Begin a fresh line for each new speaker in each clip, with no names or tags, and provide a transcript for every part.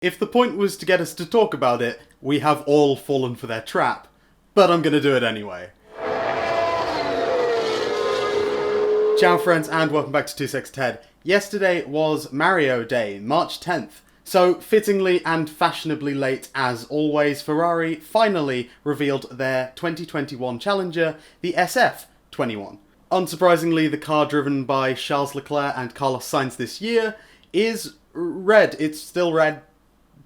If the point was to get us to talk about it, we have all fallen for their trap. But I'm gonna do it anyway. Ciao friends and welcome back to 26 Ted. Yesterday was Mario Day, March 10th. So, fittingly and fashionably late as always, Ferrari finally revealed their 2021 challenger, the SF21. Unsurprisingly, the car driven by Charles Leclerc and Carlos Sainz this year is red. It's still red.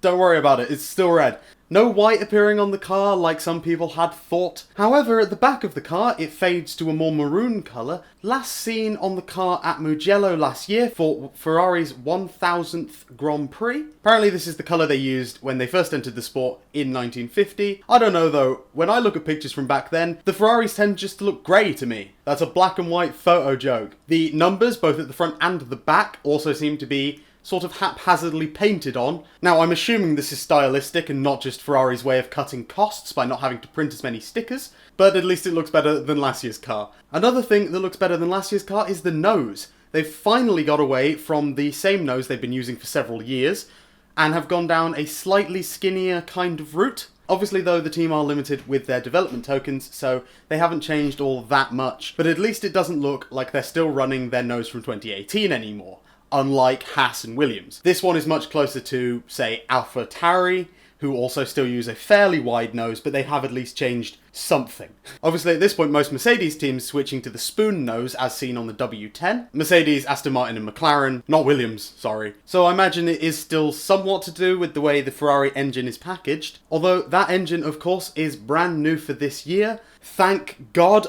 Don't worry about it, it's still red. No white appearing on the car like some people had thought. However, at the back of the car, it fades to a more maroon colour, last seen on the car at Mugello last year for Ferrari's 1000th Grand Prix. Apparently this is the colour they used when they first entered the sport in 1950. I don't know though, when I look at pictures from back then, the Ferraris tend just to look grey to me. That's a black and white photo joke. The numbers, both at the front and the back, also seem to be sort of haphazardly painted on. Now, I'm assuming this is stylistic and not just Ferrari's way of cutting costs by not having to print as many stickers, but at least it looks better than last year's car. Another thing that looks better than last year's car is the nose. They've finally got away from the same nose they've been using for several years, and have gone down a slightly skinnier kind of route. Obviously though, the team are limited with their development tokens, so they haven't changed all that much, but at least it doesn't look like they're still running their nose from 2018 anymore. Unlike Haas and Williams. This one is much closer to, say, AlphaTauri, who also still use a fairly wide nose, but they have at least changed something. Obviously, at this point, most Mercedes teams switching to the spoon nose, as seen on the W10. Mercedes, Aston Martin and McLaren. Not Williams, sorry. So I imagine it is still somewhat to do with the way the Ferrari engine is packaged. Although that engine, of course, is brand new for this year. Thank God.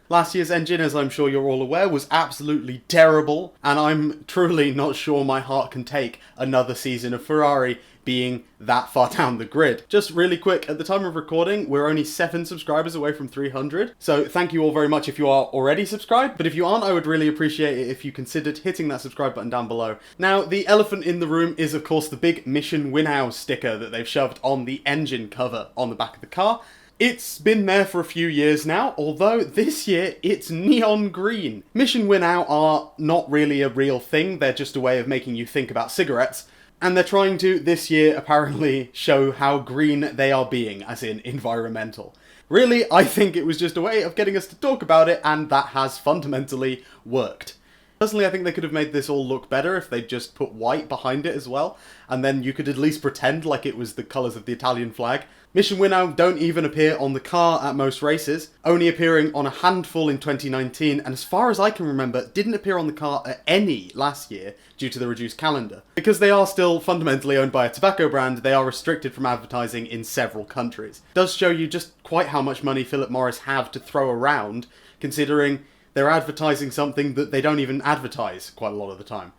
Last year's engine, as I'm sure you're all aware, was absolutely terrible, and I'm truly not sure my heart can take another season of Ferrari being that far down the grid. Just really quick, at the time of recording, we're only 7 subscribers away from 300, so thank you all very much if you are already subscribed, but if you aren't, I would really appreciate it if you considered hitting that subscribe button down below. Now, the elephant in the room is of course the big Mission Winnow sticker that they've shoved on the engine cover on the back of the car. It's been there for a few years now, although this year it's neon green. Mission Winnow are not really a real thing, they're just a way of making you think about cigarettes, and they're trying to, this year, apparently show how green they are being, as in environmental. Really, I think it was just a way of getting us to talk about it, and that has fundamentally worked. Personally, I think they could have made this all look better if they'd just put white behind it as well, and then you could at least pretend like it was the colours of the Italian flag. Mission Winnow don't even appear on the car at most races, only appearing on a handful in 2019, and as far as I can remember, didn't appear on the car at any last year due to the reduced calendar. Because they are still fundamentally owned by a tobacco brand, they are restricted from advertising in several countries. It does show you just quite how much money Philip Morris have to throw around, considering they're advertising something that they don't even advertise quite a lot of the time.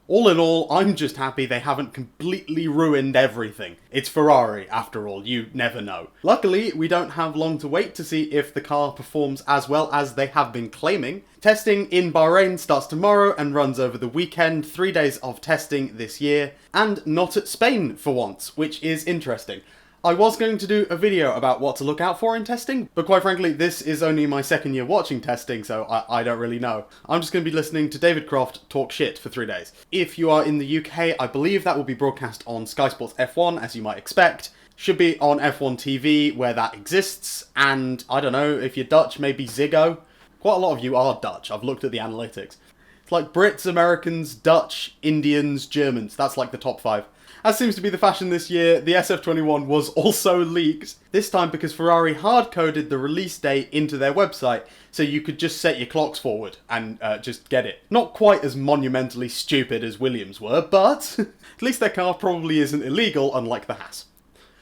All in all, I'm just happy they haven't completely ruined everything. It's Ferrari, after all, you never know. Luckily, we don't have long to wait to see if the car performs as well as they have been claiming. Testing in Bahrain starts tomorrow and runs over the weekend, 3 days of testing this year, and not at Spain for once, which is interesting. I was going to do a video about what to look out for in testing, but quite frankly, this is only my second year watching testing, so I don't really know. I'm just going to be listening to David Croft talk shit for 3 days. If you are in the UK, I believe that will be broadcast on Sky Sports F1, as you might expect. Should be on F1 TV, where that exists, and I don't know, if you're Dutch, maybe Ziggo. Quite a lot of you are Dutch, I've looked at the analytics. It's like Brits, Americans, Dutch, Indians, Germans, that's like the top 5. As seems to be the fashion this year, the SF21 was also leaked, this time because Ferrari hard-coded the release date into their website, so you could just set your clocks forward and just get it. Not quite as monumentally stupid as Williams were, but at least their car probably isn't illegal, unlike the Haas.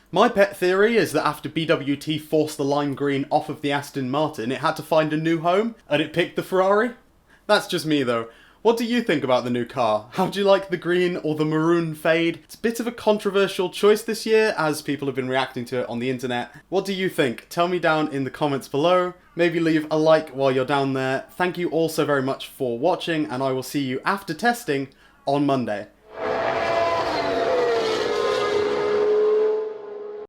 My pet theory is that after BWT forced the lime green off of the Aston Martin, it had to find a new home, and it picked the Ferrari. That's just me though. What do you think about the new car? How do you like the green or the maroon fade? It's a bit of a controversial choice this year, as people have been reacting to it on the internet. What do you think? Tell me down in the comments below. Maybe leave a like while you're down there. Thank you all so very much for watching, and I will see you after testing on Monday.